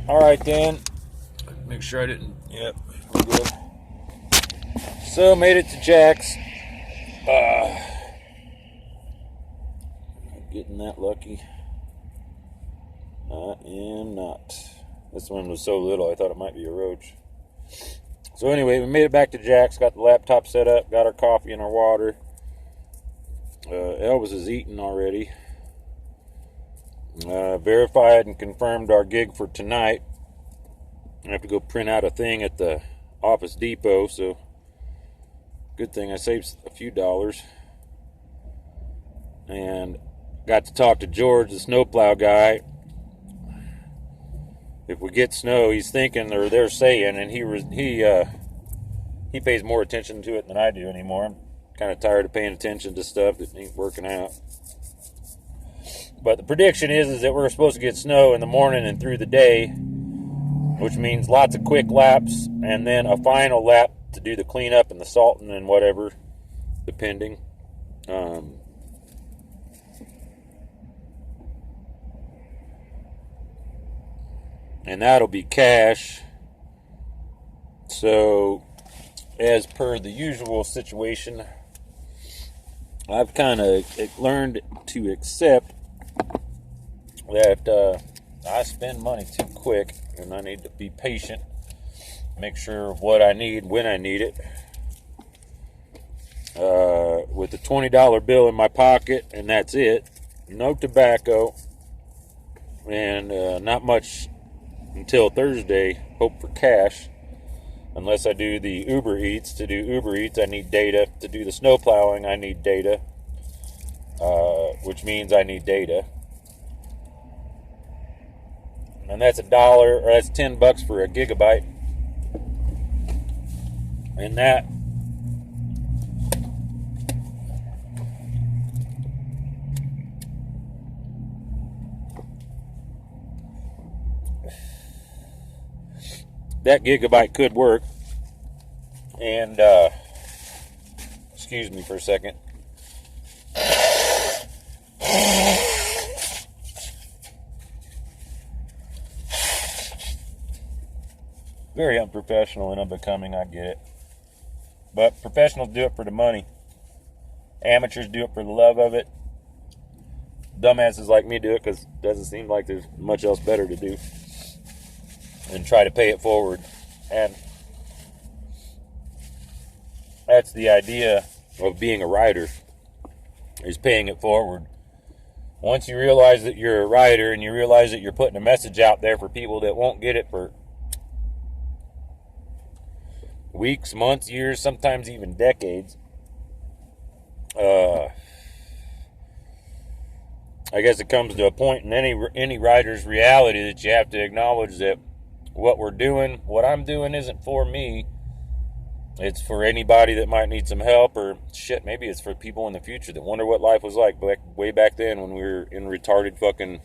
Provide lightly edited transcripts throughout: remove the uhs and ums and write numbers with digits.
Alright then. Make sure I didn't. Yep, we're good. So, made it to Jack's. Getting that lucky. I am not. This one was so little I thought it might be a roach. So anyway, we made it back to Jack's, got the laptop set up, got our coffee and our water. Elvis is eating already. Verified and confirmed our gig for tonight. I have to go print out a thing at the Office Depot, so good thing I saved a few dollars. And got to talk to George, the snowplow guy. If we get snow, he's thinking, or they're saying, and he pays more attention to it than I do anymore. I'm kind of tired of paying attention to stuff that ain't working out. But the prediction is that we're supposed to get snow in the morning and through the day, which means lots of quick laps and then a final lap to do the cleanup and the salting and whatever, depending. And that'll be cash. So, as per the usual situation, I've kind of learned to accept that I spend money too quick, and I need to be patient, make sure of what I need when I need it. With a $20 bill in my pocket, and that's it. No tobacco, and not much until Thursday. Hope for cash, unless I do the Uber Eats. To do Uber Eats, I need data. To do the snow plowing, I need data, which means I need data. And that's $1, or that's $10 for a gigabyte. And that gigabyte could work. And excuse me for a second. Very unprofessional and unbecoming, I get it. But professionals do it for the money. Amateurs do it for the love of it. Dumbasses like me do it because it doesn't seem like there's much else better to do. And try to pay it forward. And that's the idea of being a writer, is paying it forward. Once you realize that you're a writer and you realize that you're putting a message out there for people that won't get it for weeks, months, years, sometimes even decades, I guess it comes to a point in any writer's reality that you have to acknowledge that what we're doing, what I'm doing, isn't for me. It's for anybody that might need some help, or shit, maybe it's for people in the future that wonder what life was like way back then when we were in retarded fucking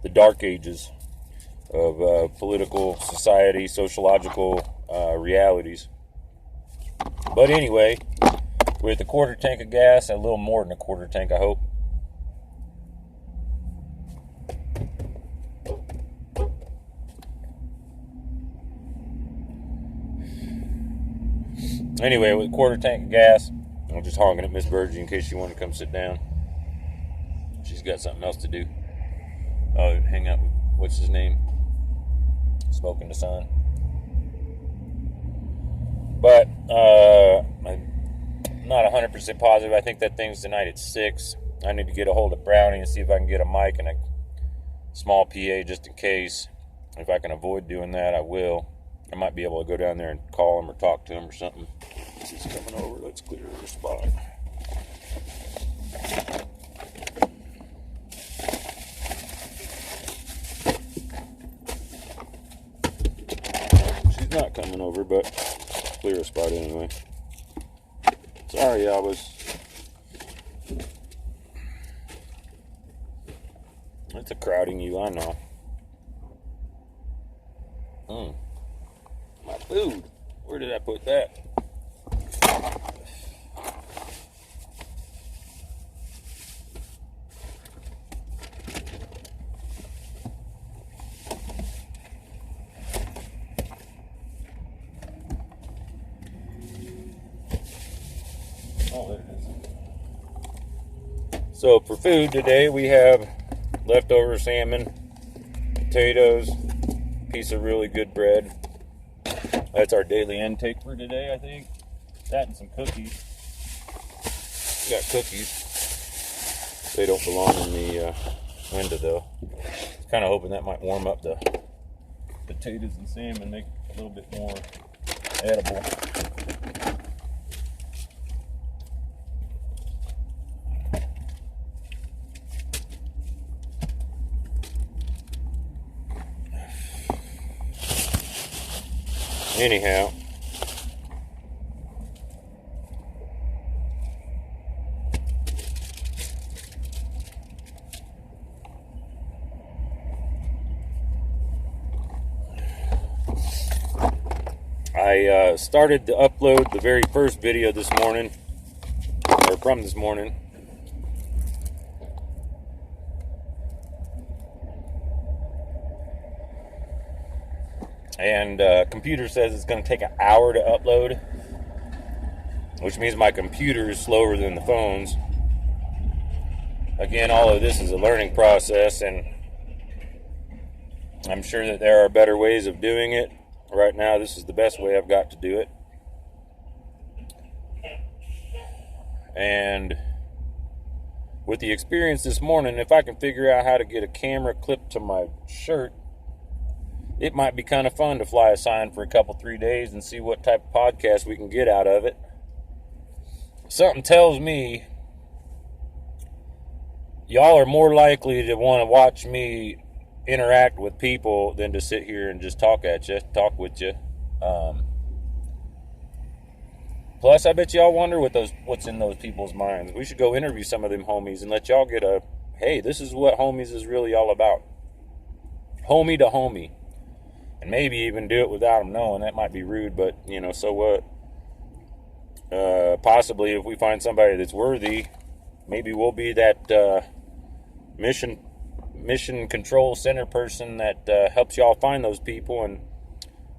the dark ages of political, society, sociological realities. But anyway, with a quarter tank of gas, a little more than a quarter tank, I hope. Anyway, with a quarter tank of gas, I'm just honking at Miss Burgee in case she wanted to come sit down. She's got something else to do. Oh, hang out with, what's his name? Smoking the sun. But, I'm not 100% positive. I think that thing's tonight at 6. I need to get a hold of Brownie and see if I can get a mic and a small PA just in case. If I can avoid doing that, I will. I might be able to go down there and call him or talk to him or something. He's coming over. Let's clear the spot. She's not coming over, but clear a spot anyway. Sorry, I was... It's a crowding you, I know. My food. Where did I put that? So for food today, we have leftover salmon, potatoes, piece of really good bread. That's our daily intake for today, I think. That and some cookies. We got cookies. They don't belong in the window though. Kind of hoping that might warm up the potatoes and salmon, make it a little bit more edible. Anyhow, I started to upload the very first video this morning, or from this morning. And computer says it's going to take an hour to upload, which means my computer is slower than the phones. Again, all of this is a learning process, and I'm sure that there are better ways of doing it. Right now, this is the best way I've got to do it. And with the experience this morning, if I can figure out how to get a camera clipped to my shirt, it might be kind of fun to fly a sign for a couple, 3 days and see what type of podcast we can get out of it. Something tells me y'all are more likely to want to watch me interact with people than to sit here and just talk with you. Plus, I bet y'all wonder what's in those people's minds. We should go interview some of them homies and let y'all get a, hey, this is what homies is really all about. Homie to homie. And maybe even do it without them knowing. That might be rude, but, so what? Possibly if we find somebody that's worthy, maybe we'll be that mission control center person that helps y'all find those people, and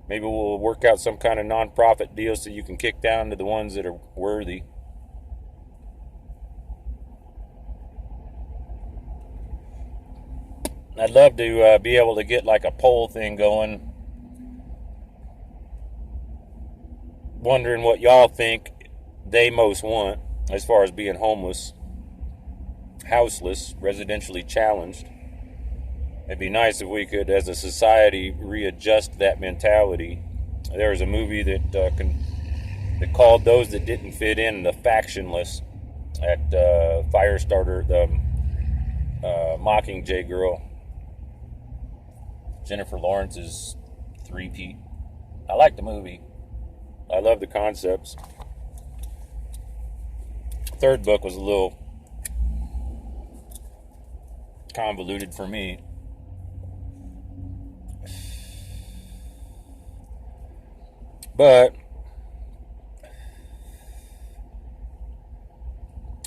maybe we'll work out some kind of non-profit deal so you can kick down to the ones that are worthy. I'd love to be able to get like a poll thing going, wondering what y'all think they most want as far as being homeless, houseless, residentially challenged. It'd be nice if we could, as a society, readjust that mentality. There was a movie that called those that didn't fit in the factionless at Firestarter, the Mockingjay girl. Jennifer Lawrence's three-peat. I like the movie. I love the concepts. Third book was a little convoluted for me. But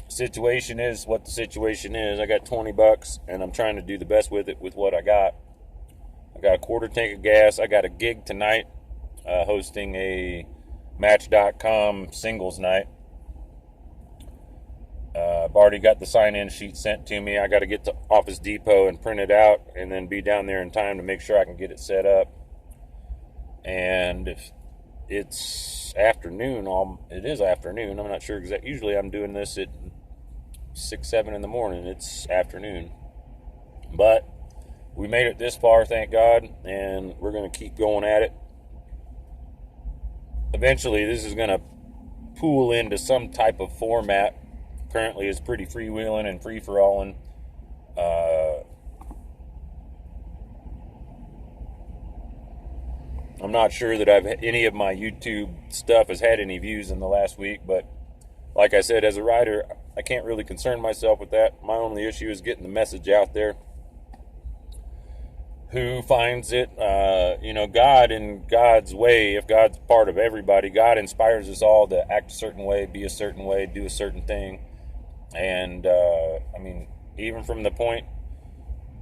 situation is what the situation is. I got $20 and I'm trying to do the best with it with what I got. I got a quarter tank of gas. I got a gig tonight hosting a Match.com singles night. I've already got the sign-in sheet sent to me. I got to get to Office Depot and print it out and then be down there in time to make sure I can get it set up. And if it's afternoon, it is afternoon. I'm not sure exactly. Usually I'm doing this at 6, 7 in the morning. It's afternoon. But we made it this far, thank God, and we're going to keep going at it. Eventually, this is going to pool into some type of format. Currently, it's pretty freewheeling and free-for-alling. I'm not sure that any of my YouTube stuff has had any views in the last week, but like I said, as a writer, I can't really concern myself with that. My only issue is getting the message out there. Who finds it? God in God's way, if God's part of everybody, God inspires us all to act a certain way, be a certain way, do a certain thing. And, even from the point,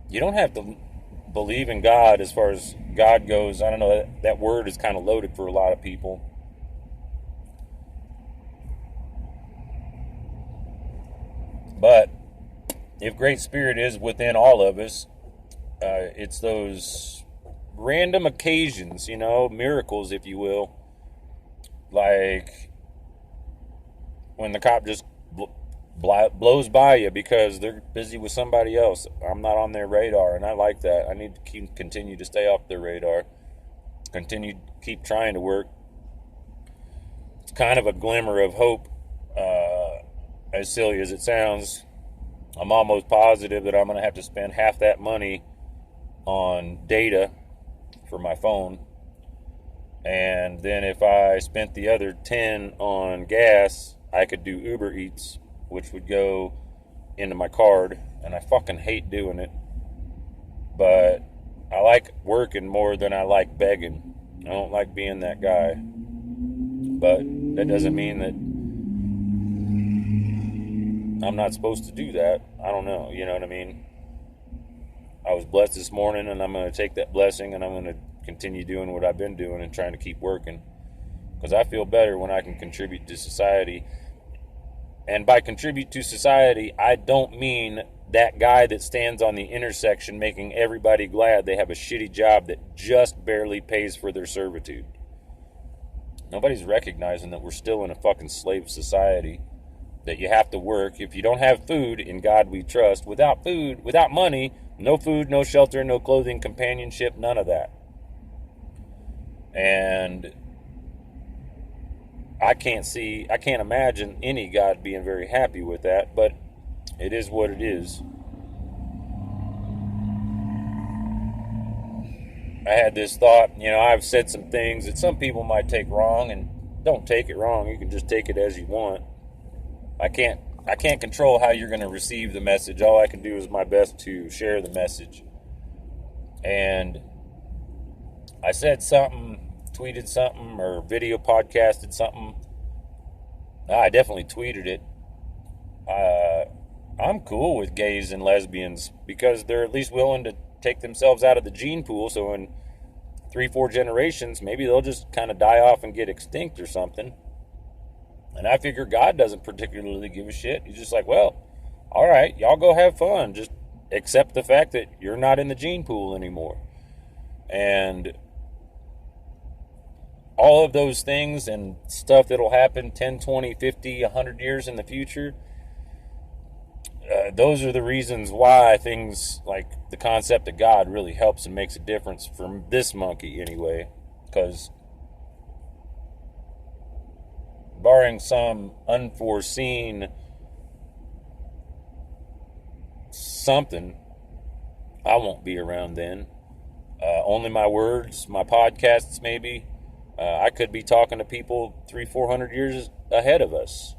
you don't have to believe in God as far as God goes. I don't know, that word is kind of loaded for a lot of people. But if Great Spirit is within all of us, it's those random occasions, miracles, if you will, like when the cop just blows by you because they're busy with somebody else. I'm not on their radar, and I like that. I need to continue to stay off their radar, keep trying to work. It's kind of a glimmer of hope, as silly as it sounds. I'm almost positive that I'm going to have to spend half that money on data for my phone, and then if I spent the other 10 on gas, I could do Uber Eats, which would go into my card, and I fucking hate doing it, but I like working more than I like begging. I don't like being that guy, but that doesn't mean that I'm not supposed to do that. I don't know, you know what I mean? I was blessed this morning, and I'm going to take that blessing, and I'm going to continue doing what I've been doing and trying to keep working, because I feel better when I can contribute to society. And by contribute to society, I don't mean that guy that stands on the intersection making everybody glad they have a shitty job that just barely pays for their servitude. Nobody's recognizing that we're still in a fucking slave society, that you have to work. If you don't have food, in God we trust. Without food, without money, no food, no shelter, no clothing, companionship, none of that. And I can't imagine any God being very happy with that, but it is what it is. I had this thought, I've said some things that some people might take wrong, and don't take it wrong. You can just take it as you want. I can't control how you're going to receive the message. All I can do is my best to share the message. And I said something, tweeted something, or video podcasted something. I definitely tweeted it. I'm cool with gays and lesbians because they're at least willing to take themselves out of the gene pool, so in 3-4 generations, maybe they'll just kind of die off and get extinct or something. And I figure God doesn't particularly give a shit. He's just like, well, all right, y'all go have fun. Just accept the fact that you're not in the gene pool anymore. And all of those things and stuff that'll happen 10, 20, 50, 100 years in the future, those are the reasons why things like the concept of God really helps and makes a difference for this monkey anyway. Because barring some unforeseen something, I won't be around then. Only my words, my podcasts maybe. I could be talking to people 300-400 years ahead of us.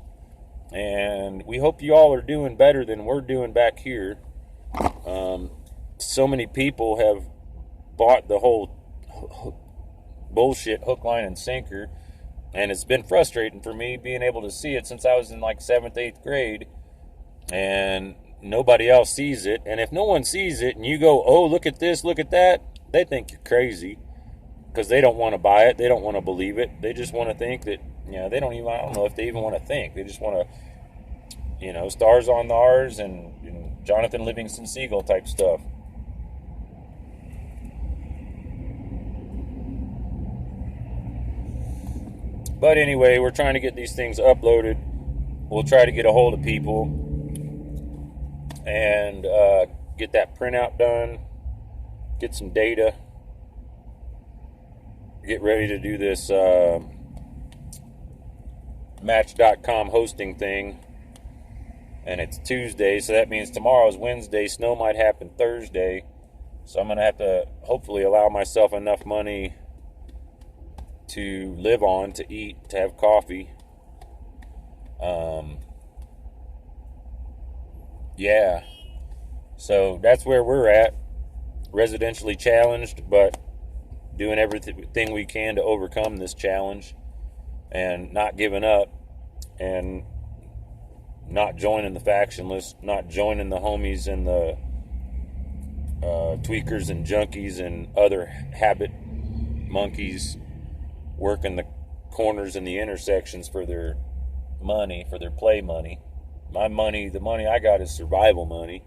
And we hope you all are doing better than we're doing back here. So many people have bought the whole bullshit hook, line, and sinker. And it's been frustrating for me being able to see it since I was in like 7th, 8th grade. And nobody else sees it. And if no one sees it and you go, oh, look at this, look at that, they think you're crazy. Because they don't want to buy it. They don't want to believe it. They just want to think that, I don't know if they even want to think. They just want to, stars on the R's and Jonathan Livingston Seagull type stuff. But anyway, we're trying to get these things uploaded. We'll try to get a hold of people and get that printout done, get some data, get ready to do this Match.com hosting thing. And it's Tuesday, so that means tomorrow's Wednesday. Snow might happen Thursday. So I'm going to have to hopefully allow myself enough money to live on, to eat, to have coffee. Yeah. So that's where we're at. Residentially challenged, but doing everything we can to overcome this challenge and not giving up and not joining the factionless, not joining the homies and the tweakers and junkies and other habit monkeys working the corners and the intersections for their money, for their play money. My money, the money I got is survival money.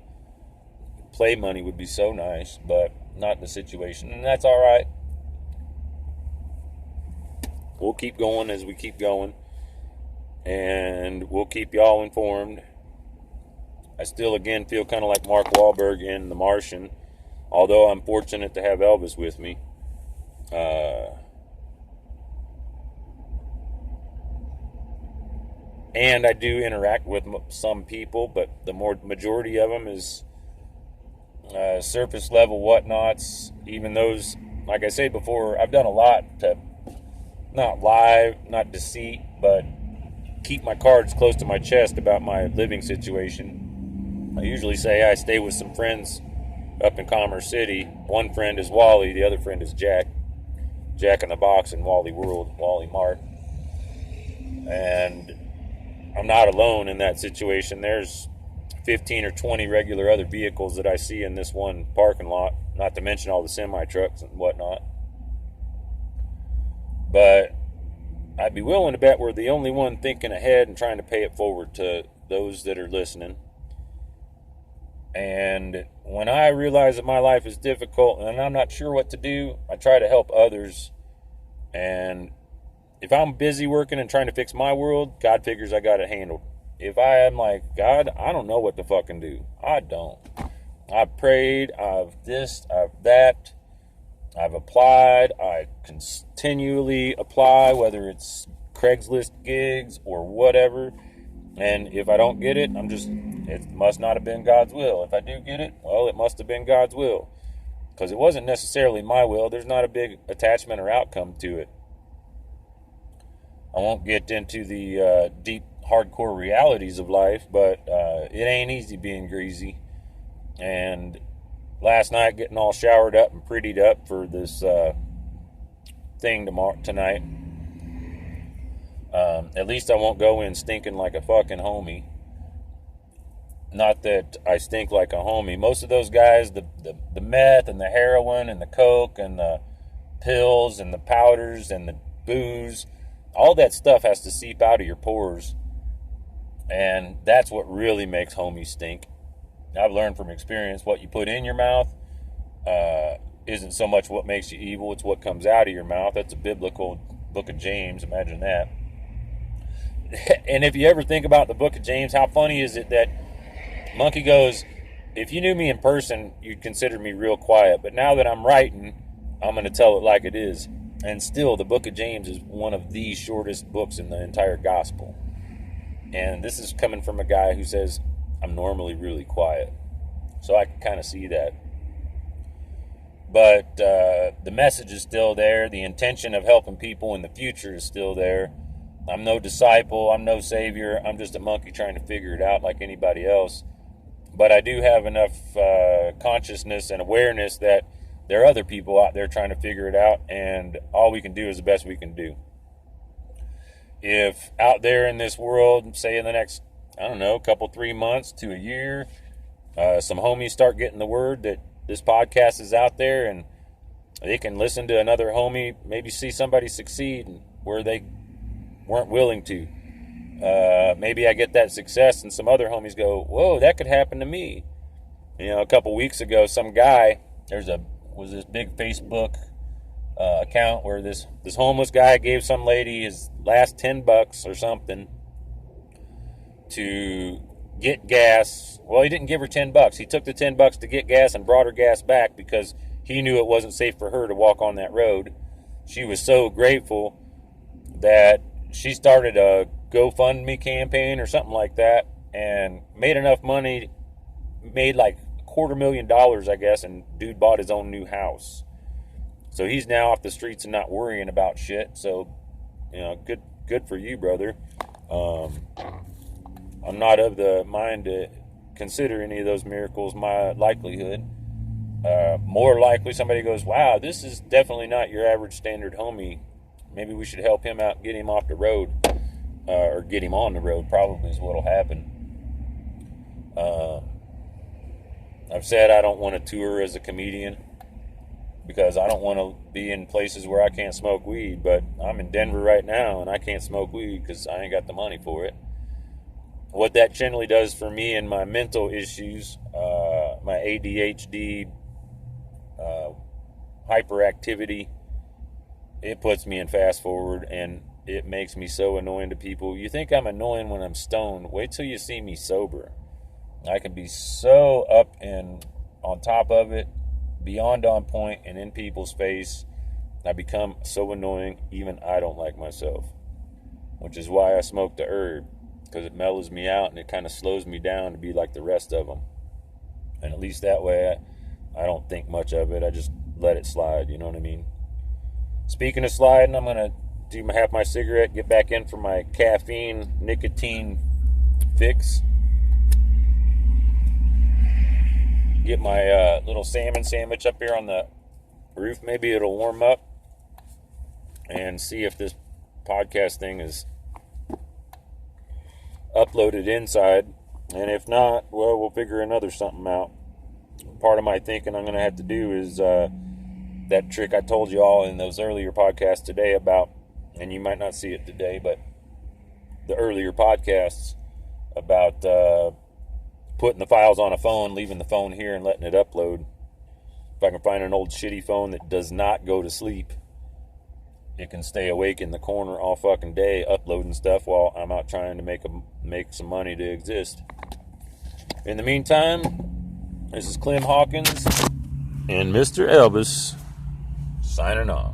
play money would be so nice, but not the situation, and that's all right. We'll keep going as we keep going, and we'll keep y'all informed. I still, again, feel kind of like Mark Wahlberg in The Martian, although I'm fortunate to have Elvis with me. And I do interact with some people, but the majority of them is surface level whatnots. Even those, like I said before, I've done a lot to not lie, not deceit, but keep my cards close to my chest about my living situation. I usually say I stay with some friends up in Commerce City. One friend is Wally, the other friend is Jack. Jack in the Box in Wally World, Wally Mart. And I'm not alone in that situation. There's 15 or 20 regular other vehicles that I see in this one parking lot, not to mention all the semi-trucks and whatnot. But I'd be willing to bet we're the only one thinking ahead and trying to pay it forward to those that are listening. And when I realize that my life is difficult and I'm not sure what to do, I try to help others. And if I'm busy working and trying to fix my world, God figures I got it handled. If I am like, God, I don't know what to fucking do. I don't. I've prayed, I've this, I've that. I've applied. I continually apply, whether it's Craigslist gigs or whatever. And if I don't get it, it must not have been God's will. If I do get it, well, it must have been God's will. Because it wasn't necessarily my will. There's not a big attachment or outcome to it. I won't get into the deep, hardcore realities of life, but it ain't easy being greasy. And last night, getting all showered up and prettied up for this thing tonight. At least I won't go in stinking like a fucking homie. Not that I stink like a homie. Most of those guys, the meth and the heroin and the coke and the pills and the powders and the booze, all that stuff has to seep out of your pores. And that's what really makes homies stink. I've learned from experience, what you put in your mouth isn't so much what makes you evil, it's what comes out of your mouth. That's a biblical book of James, imagine that. And if you ever think about the book of James, how funny is it that Monkey goes, if you knew me in person, you'd consider me real quiet, but now that I'm writing, I'm going to tell it like it is. And still, the book of James is one of the shortest books in the entire gospel. And this is coming from a guy who says, I'm normally really quiet. So I can kind of see that. But the message is still there. The intention of helping people in the future is still there. I'm no disciple. I'm no savior. I'm just a monkey trying to figure it out like anybody else. But I do have enough consciousness and awareness that there are other people out there trying to figure it out, and all we can do is the best we can do. If out there in this world, say in the next, I don't know, 3 months to a year, some homies start getting the word that this podcast is out there and they can listen to another homie, maybe see somebody succeed where they weren't willing to. Maybe I get that success and some other homies go, whoa, that could happen to me. You know, a couple weeks ago, some guy, was this big Facebook account where this homeless guy gave some lady his last $10 or something to get gas. Well, he didn't give her $10. He took the $10 to get gas and brought her gas back because he knew it wasn't safe for her to walk on that road. She was so grateful that she started a GoFundMe campaign or something like that and made enough money, made like $250,000, I guess, and dude bought his own new house. So he's now off the streets and not worrying about shit. So, you know, good for you, brother. I'm not of the mind to consider any of those miracles my likelihood. More likely somebody goes, wow, this is definitely not your average standard homie. Maybe we should help him out, get him off the road, or get him on the road, probably is what'll happen. I've said I don't want to tour as a comedian because I don't want to be in places where I can't smoke weed, but I'm in Denver right now and I can't smoke weed because I ain't got the money for it. What that generally does for me and my mental issues, my ADHD, hyperactivity, it puts me in fast forward, and it makes me so annoying to people. You think I'm annoying when I'm stoned? Wait till you see me sober. I can be so up and on top of it, beyond on point, and in people's face. I become so annoying, even I don't like myself. Which is why I smoke the herb, because it mellows me out and it kind of slows me down to be like the rest of them. And at least that way, I don't think much of it. I just let it slide, you know what I mean? Speaking of sliding, I'm going to have my cigarette, get back in for my caffeine, nicotine fix. Get my little salmon sandwich up here on the roof. Maybe it'll warm up. And see if this podcast thing is uploaded inside. And if not, well, we'll figure another something out. Part of my thinking I'm going to have to do is that trick I told you all in those earlier podcasts today about, and you might not see it today, but the earlier podcasts about putting the files on a phone, leaving the phone here and letting it upload. If I can find an old shitty phone that does not go to sleep, it can stay awake in the corner all fucking day uploading stuff while I'm out trying to make some money to exist. In the meantime, this is Clem Hawkins and Mr. Elvis signing off.